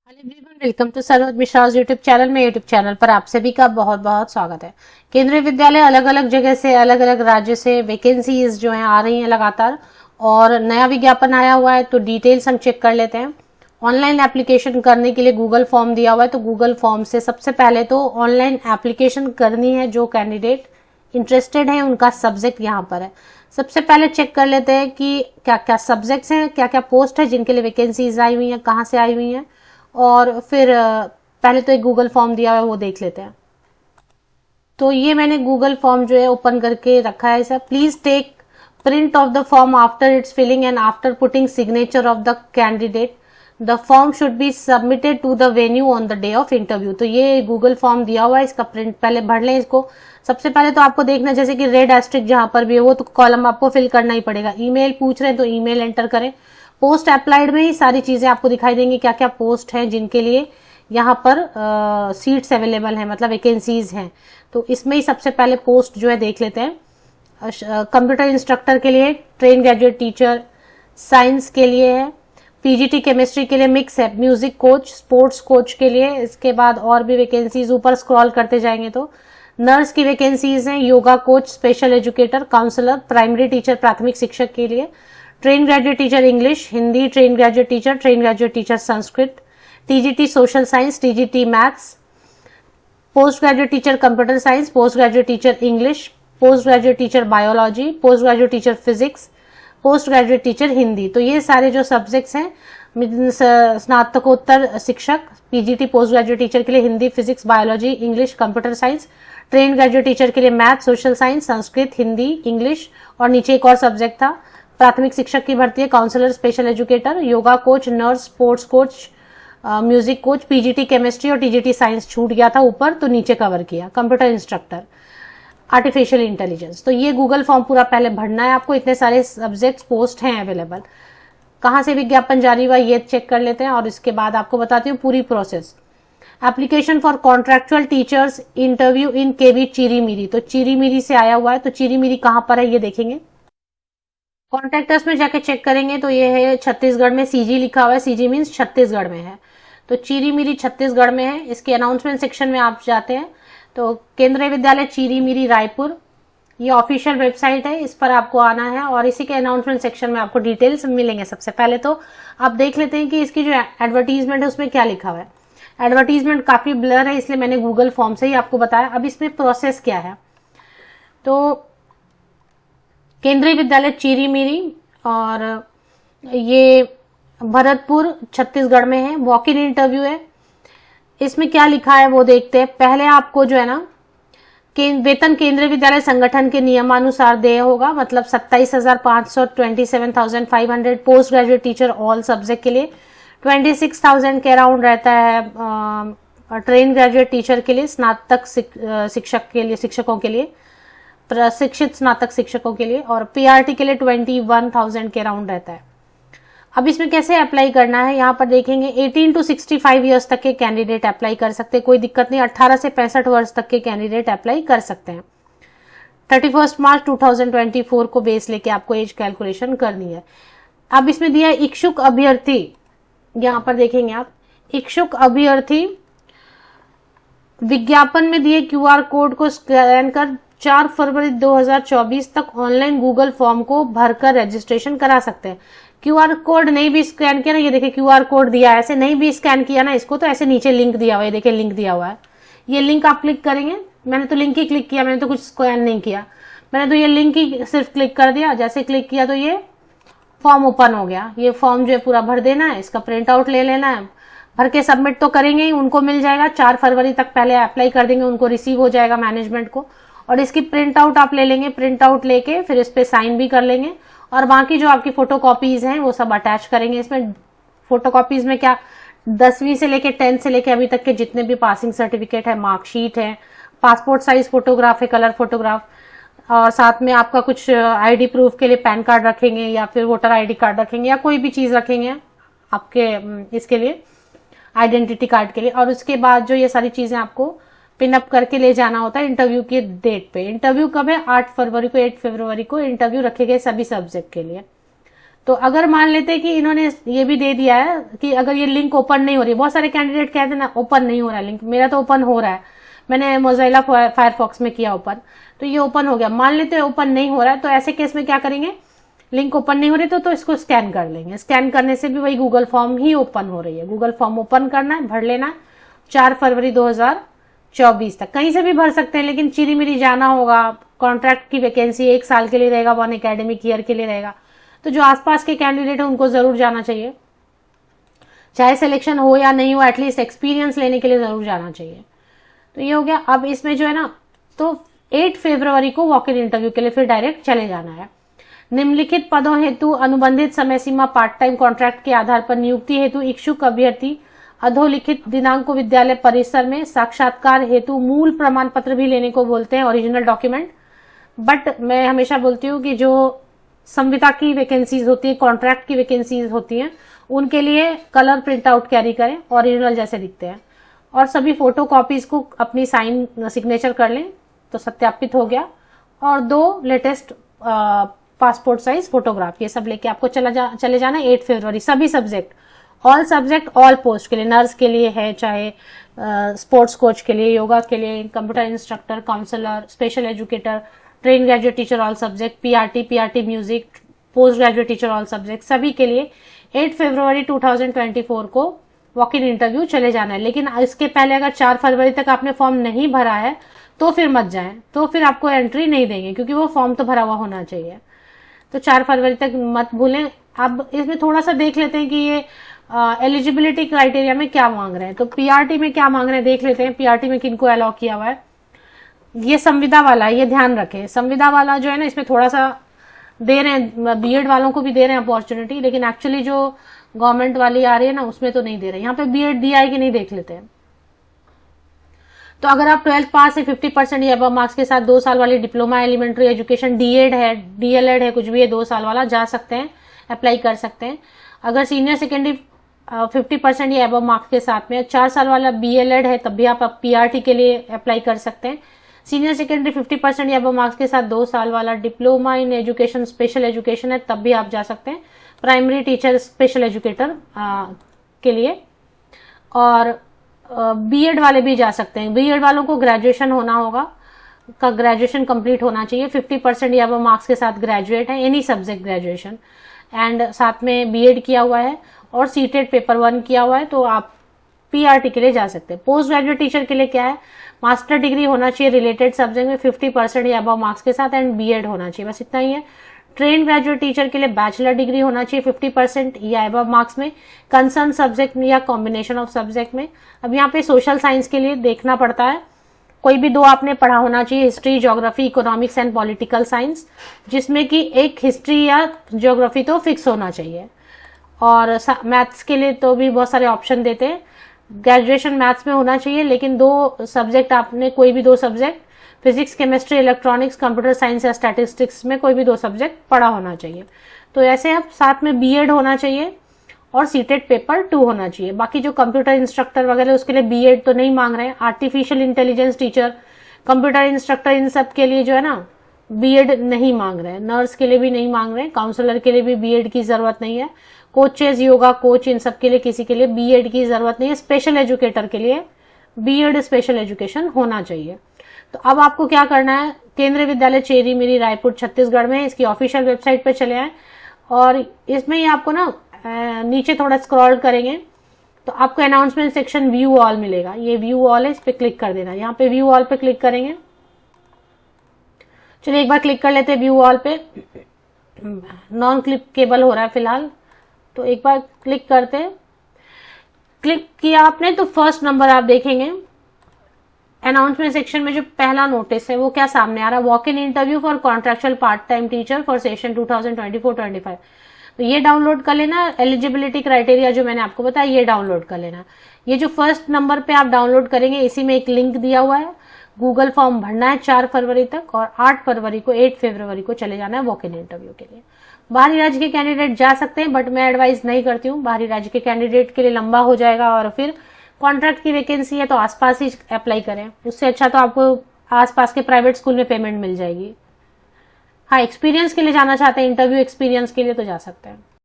Hello everyone, welcome to Saroj Mishra YouTube channel में। YouTube channel पर आप सभी का बहुत बहुत स्वागत है। केंद्रीय विद्यालय अलग अलग जगह से, अलग अलग राज्य से वैकेंसीज जो हैं आ रही हैं लगातार, और नया विज्ञापन आया हुआ है तो डिटेल्स हम चेक कर लेते हैं। ऑनलाइन एप्लीकेशन करने के लिए गूगल फॉर्म दिया हुआ है, तो गूगल फॉर्म से सबसे पहले तो ऑनलाइन एप्लीकेशन करनी है। जो कैंडिडेट इंटरेस्टेड है उनका सब्जेक्ट यहाँ पर है। सबसे पहले चेक कर लेते हैं कि क्या क्या सब्जेक्ट्स हैं, क्या क्या पोस्ट है जिनके लिए वैकेंसीज आई हुई हैं, कहाँ से आई हुई हैं, और फिर पहले तो एक गूगल फॉर्म दिया हुआ है वो देख लेते हैं। तो ये मैंने गूगल फॉर्म जो है ओपन करके रखा है। Sir please take print of the form after its filling and after putting signature of the candidate. The form should be submitted to the venue on the day of interview. तो ये Google form दिया हुआ है, इसका print पहले भर लें इसको। सबसे पहले तो आपको देखना, जैसे कि रेड एस्ट्रिक जहां पर भी है वो तो कॉलम आपको फिल करना ही पड़ेगा। ईमेल पूछ रहे हैं तो ईमेल एंटर करें। पोस्ट अप्लाइड में ही सारी चीजें आपको दिखाई देंगी, क्या क्या पोस्ट हैं जिनके लिए यहाँ पर सीट्स अवेलेबल हैं, मतलब वैकेंसीज हैं। तो इसमें ही सबसे पहले पोस्ट जो है देख लेते हैं। कंप्यूटर इंस्ट्रक्टर के लिए, ट्रेन ग्रेजुएट टीचर, साइंस के लिए है, पीजीटी केमिस्ट्री के लिए मिक्स है, म्यूजिक कोच, स्पोर्ट्स कोच के लिए। इसके बाद और भी वैकेंसीज ऊपर स्क्रॉल करते जाएंगे तो नर्स की वैकेंसीज हैं, yoga coach, special educator, counsellor, primary teacher प्राथमिक शिक्षक के लिए, train graduate teacher English Hindi, train graduate teacher Sanskrit, TGT social science, TGT maths, post graduate teacher computer science, post graduate teacher English, post graduate teacher biology, post graduate teacher physics, post graduate teacher Hindi. तो ये सारे जो subjects हैं, स्नातकोत्तर शिक्षक, PGT post graduate teacher के लिए Hindi, physics, biology, English, computer science, train graduate teacher के लिए math, social science, Sanskrit, Hindi, English, और नीचे एक और सब्जेक्ट था प्राथमिक शिक्षक की भर्ती है, counsellor, special educator, yoga coach, nurse, sports coach, music coach, PGT chemistry और टीजीटी साइंस छूट गया था ऊपर तो नीचे कवर किया, कंप्यूटर इंस्ट्रक्टर, आर्टिफिशियल इंटेलिजेंस। तो ये गूगल फॉर्म पूरा पहले भरना है आपको। इतने सारे सब्जेक्ट्स पोस्ट हैं अवेलेबल। कहाँ से विज्ञापन जारी हुआ ये चेक कर लेते हैं, और इसके बाद आपको बताती हूँ पूरी process. Application for contractual teachers interview in KV Chirimiri. तो चीरीमीरी से आया हुआ है, तो चीरीमीरी कहाँ पर है ये देखेंगे। कॉन्ट्रैक्टर्स में जाके चेक करेंगे तो ये है छत्तीसगढ़ में, सीजी लिखा हुआ है, सीजी मीन्स छत्तीसगढ़ में है। तो चीरीमीरी छत्तीसगढ़ में है। इसके अनाउंसमेंट सेक्शन में आप जाते हैं तो केंद्रीय विद्यालय चीरीमीरी रायपुर, ये ऑफिशियल वेबसाइट है, इस पर आपको आना है और इसी के अनाउंसमेंट सेक्शन में आपको डिटेल्स मिलेंगे। सबसे पहले तो आप देख लेते हैं कि इसकी जो एडवर्टीजमेंट है उसमें क्या लिखा हुआ है। एडवर्टीजमेंट काफी ब्लर है, इसलिए मैंने गूगल फॉर्म से ही आपको बताया। अब इसमें प्रोसेस क्या है, तो केंद्रीय विद्यालय चीरीमीरी, और ये भरतपुर छत्तीसगढ़ में है। वॉक इन इंटरव्यू है। इसमें क्या लिखा है वो देखते हैं। पहले आपको जो है ना वेतन केंद्रीय विद्यालय संगठन के नियमानुसार देय होगा, मतलब 27,500, 27,500। Post graduate teacher all subject के लिए 26,000 के अराउंड रहता है। ट्रेन ग्रेजुएट टीचर के लिए, स्नातक शिक्षक के लिए, शिक्षकों के लिए, प्रशिक्षित स्नातक शिक्षकों के लिए, और पीआरटी के लिए 21,000 के अराउंड रहता है। अब इसमें कैसे अप्लाई करना है, यहाँ पर देखेंगे 18 to 65 ईयर्स तक के कैंडिडेट अप्लाई कर सकते हैं, कोई दिक्कत नहीं। 18 से 65 वर्ष तक के कैंडिडेट अप्लाई कर सकते हैं। 31 मार्च 2024 को बेस लेके आपको एज कैलकुलेशन करनी है। अब इसमें दिया है इच्छुक अभ्यर्थी, यहाँ पर देखेंगे आप, इच्छुक अभ्यर्थी विज्ञापन में दिए क्यूआर कोड को स्कैन कर 4 फरवरी 2024 तक ऑनलाइन गूगल फॉर्म को भरकर रजिस्ट्रेशन करा सकते हैं। क्यूआर कोड नहीं भी स्कैन किया ना, ये देखिए क्यूआर कोड दिया है, ऐसे नहीं भी स्कैन किया ना इसको, तो ऐसे नीचे लिंक दिया हुआ है, देखिए लिंक दिया हुआ है। ये लिंक आप क्लिक करेंगे। मैंने तो लिंक ही क्लिक किया, मैंने तो कुछ स्कैन नहीं किया, मैंने तो ये लिंक ही सिर्फ क्लिक कर दिया। जैसे क्लिक किया तो ये फॉर्म ओपन हो गया। ये फॉर्म जो है पूरा भर देना है, इसका प्रिंट आउट ले लेना है, भर के सबमिट तो करेंगे ही, उनको मिल जाएगा। 4 फरवरी तक पहले अप्लाई कर देंगे, उनको रिसीव हो जाएगा मैनेजमेंट को, और इसकी प्रिंट आउट आप ले लेंगे। प्रिंट आउट लेके फिर इस पे साइन भी कर लेंगे, और बाकी जो आपकी फोटो कॉपीज हैं वो सब अटैच करेंगे। इसमें फोटो कॉपीज में क्या, 10वीं से लेके 10th से लेके अभी तक के जितने भी पासिंग सर्टिफिकेट है, मार्कशीट है, पासपोर्ट साइज फोटोग्राफ है, कलर फोटोग्राफ, और साथ में आपका कुछ आईडी प्रूफ के लिए पैन कार्ड रखेंगे, या फिर वोटर आईडी कार्ड रखेंगे, या कोई भी चीज रखेंगे आपके इसके लिए, आइडेंटिटी कार्ड के लिए। और उसके बाद जो ये सारी चीजें आपको पिनअप करके ले जाना होता है इंटरव्यू की डेट पे। इंटरव्यू कब है, 8 फरवरी को, 8 फरवरी को इंटरव्यू रखे गए सभी सब्जेक्ट के लिए। तो अगर मान लेते हैं कि इन्होंने ये भी दे दिया है कि अगर ये लिंक ओपन नहीं हो रही, बहुत सारे कैंडिडेट कहते हैं ना ओपन नहीं हो रहा है लिंक, मेरा तो ओपन हो रहा है, मैंने मोज़िला फायरफॉक्स में किया ओपन, तो ये ओपन हो गया। मान लेते हैं ओपन नहीं हो रहा है, तो ऐसे केस में क्या करेंगे, लिंक ओपन नहीं हो रही तो इसको स्कैन कर लेंगे। स्कैन करने से भी वही गूगल फॉर्म ही ओपन हो रही है। गूगल फॉर्म ओपन करना है, भर लेना है 4 फरवरी 2024 तक। कहीं से भी भर सकते हैं, लेकिन चिरी मिरी जाना होगा। कॉन्ट्रैक्ट की वैकेंसी 1 साल के लिए रहेगा, 1 एकेडमिक ईयर के लिए रहेगा, तो जो आसपास के कैंडिडेट है उनको जरूर जाना चाहिए। चाहे सिलेक्शन हो या नहीं हो, एटलीस्ट एक्सपीरियंस लेने के लिए जरूर जाना चाहिए। तो ये हो गया। अब इसमें जो है ना, तो 8 फरवरी को वॉक इन इंटरव्यू के लिए फिर डायरेक्ट चले जाना है। निम्नलिखित पदों हेतु अनुबंधित समय सीमा पार्ट टाइम कॉन्ट्रैक्ट के आधार पर नियुक्ति हेतु इच्छुक अभ्यर्थी अधोलिखित दिनांक को विद्यालय परिसर में साक्षात्कार हेतु मूल प्रमाण पत्र भी लेने को बोलते हैं, ओरिजिनल डॉक्यूमेंट। बट मैं हमेशा बोलती हूँ कि जो संविदा की वैकेंसीज होती है, कॉन्ट्रैक्ट की वैकेंसीज होती हैं, उनके लिए कलर प्रिंट आउट कैरी करें, ओरिजिनल जैसे दिखते हैं, और सभी फोटो कॉपीज को अपनी साइन सिग्नेचर कर लें तो सत्यापित हो गया। और 2 लेटेस्ट पासपोर्ट साइज फोटोग्राफ, ये सब लेके आपको चले जाना है 8 फरवरी। सभी subject, all subject, all post के लिए, नर्स के लिए है, चाहे स्पोर्ट्स कोच के लिए, योगा के लिए, computer instructor, counsellor, special educator, train graduate teacher all subject, PRT music, post graduate teacher all subject, सभी के लिए 8 फरवरी 2024 को वॉक इन इंटरव्यू चले जाना है। लेकिन इसके पहले अगर 4 फरवरी तक आपने फॉर्म नहीं भरा है तो फिर मत जाएं, तो फिर आपको एंट्री नहीं देंगे, क्योंकि वो फॉर्म तो भरा हुआ होना चाहिए। तो 4 फरवरी तक मत भूलें। अब इसमें थोड़ा सा देख लेते हैं कि ये एलिजिबिलिटी क्राइटेरिया में क्या मांग रहे हैं। तो पीआरटी में क्या मांग रहे हैं देख लेते हैं, पीआरटी में किनको अलाउ किया हुआ है। ये संविदा वाला है, ये ध्यान रखें। संविदा वाला जो है ना, इसमें थोड़ा सा दे रहे हैं, बीएड वालों को भी दे रहे हैं अपॉर्चुनिटी, लेकिन एक्चुअली जो गवर्नमेंट वाली आ रही है ना, उसमें तो नहीं दे रहे। यहाँ पे बीएड दिया है कि नहीं देख लेते हैं। तो अगर आप 12th पास है 50% या अबव मार्क्स के साथ 2 साल वाली डिप्लोमा एलिमेंट्री एजुकेशन, डीएड है, डीएलएड है, कुछ भी है 2 साल वाला, जा सकते हैं, अप्लाई कर सकते हैं। अगर सीनियर सेकेंडरी 50% या अबव मार्क्स के साथ में 4 साल वाला बीएलएड है, तब भी आप पीआरटी के लिए अप्लाई कर सकते हैं। सीनियर सेकेंडरी 50% या अबव मार्क्स के साथ 2 साल वाला diploma in education special education है, तब भी आप जा सकते हैं, प्राइमरी टीचर स्पेशल एजुकेटर के लिए। और बीएड वाले भी जा सकते हैं। बीएड वालों को ग्रेजुएशन होना होगा, का ग्रेजुएशन कंप्लीट होना चाहिए, 50% या अबव मार्क्स के साथ ग्रेजुएट है, एनी सब्जेक्ट ग्रेजुएशन, एंड साथ में बीएड किया हुआ है और सीटेट पेपर 1 किया हुआ है, तो आप पीआरटी के लिए जा सकते हैं। पोस्ट ग्रेजुएट टीचर के लिए क्या है, मास्टर डिग्री होना चाहिए रिलेटेड सब्जेक्ट में 50% या अबव मार्क्स के साथ, एंड बीएड होना चाहिए, बस इतना ही है। ट्रेन ग्रेजुएट टीचर के लिए बैचलर डिग्री होना चाहिए 50% या अबव मार्क्स में, कंसर्न सब्जेक्ट में या कॉम्बिनेशन ऑफ सब्जेक्ट में। अब यहाँ पे सोशल साइंस के लिए देखना पड़ता है, कोई भी 2 आपने पढ़ा होना चाहिए, history, geography, economics and political science, जिसमें कि एक हिस्ट्री या ज्योग्राफी तो फिक्स होना चाहिए। और मैथ्स के लिए तो भी बहुत सारे ऑप्शन देते हैं, ग्रेजुएशन मैथ्स में होना चाहिए, लेकिन 2 सब्जेक्ट आपने, कोई भी 2 subject, physics, chemistry, electronics, computer science या स्टैटिस्टिक्स में कोई भी 2 सब्जेक्ट पढ़ा होना चाहिए। तो ऐसे अब साथ में बीएड होना चाहिए और सीटेट पेपर 2 होना चाहिए। बाकी जो कंप्यूटर इंस्ट्रक्टर वगैरह उसके लिए बीएड तो नहीं मांग रहे हैं। Artificial intelligence teacher, computer instructor, इन सब के लिए जो है ना बीएड नहीं मांग रहे हैं। नर्स के लिए भी नहीं मांग रहे हैं, काउंसलर के लिए भी बीएड की जरूरत नहीं है, कोचेज, योगा कोच, इन सब के लिए किसी के लिए बीएड की जरूरत नहीं है। स्पेशल एजुकेटर के लिए बीएड स्पेशल एजुकेशन होना चाहिए। तो अब आपको क्या करना है, केंद्रीय विद्यालय चेरी मेरी रायपुर छत्तीसगढ़ में, इसकी ऑफिशियल वेबसाइट पर चले आए और इसमें ही आपको ना नीचे थोड़ा स्क्रॉल करेंगे तो आपको अनाउंसमेंट सेक्शन व्यू ऑल मिलेगा। ये व्यू ऑल है, इस पे क्लिक कर देना। यहाँ पे व्यू ऑल पे क्लिक करेंगे। चलिए एक बार क्लिक कर लेते हैं व्यू ऑल पे। नॉन क्लिकेबल हो रहा है फिलहाल, तो एक बार क्लिक करते हैं। क्लिक किया आपने तो फर्स्ट नंबर आप देखेंगे अनाउंसमेंट सेक्शन में जो पहला नोटिस है वो क्या सामने आ रहा है, walk in interview for contractual part time teacher for session 2024-25। तो ये डाउनलोड कर लेना। एलिजिबिलिटी क्राइटेरिया जो मैंने आपको बताया ये डाउनलोड कर लेना। ये जो फर्स्ट नंबर पे आप डाउनलोड करेंगे इसी में एक लिंक दिया हुआ है, गूगल फॉर्म भरना है 4 फरवरी तक और 8 फरवरी को चले जाना है वॉक इन इंटरव्यू के लिए। बाहरी राज्य के कैंडिडेट जा सकते हैं, बट मैं एडवाइस नहीं करती हूँ। बाहरी राज्य के कैंडिडेट के लिए लंबा हो जाएगा और फिर कॉन्ट्रैक्ट की वैकेंसी है तो आसपास ही अप्लाई करें। उससे अच्छा तो आपको आसपास के प्राइवेट स्कूल में पेमेंट मिल जाएगी। हाँ, एक्सपीरियंस के लिए जाना चाहते हैं, इंटरव्यू एक्सपीरियंस के लिए तो जा सकते हैं।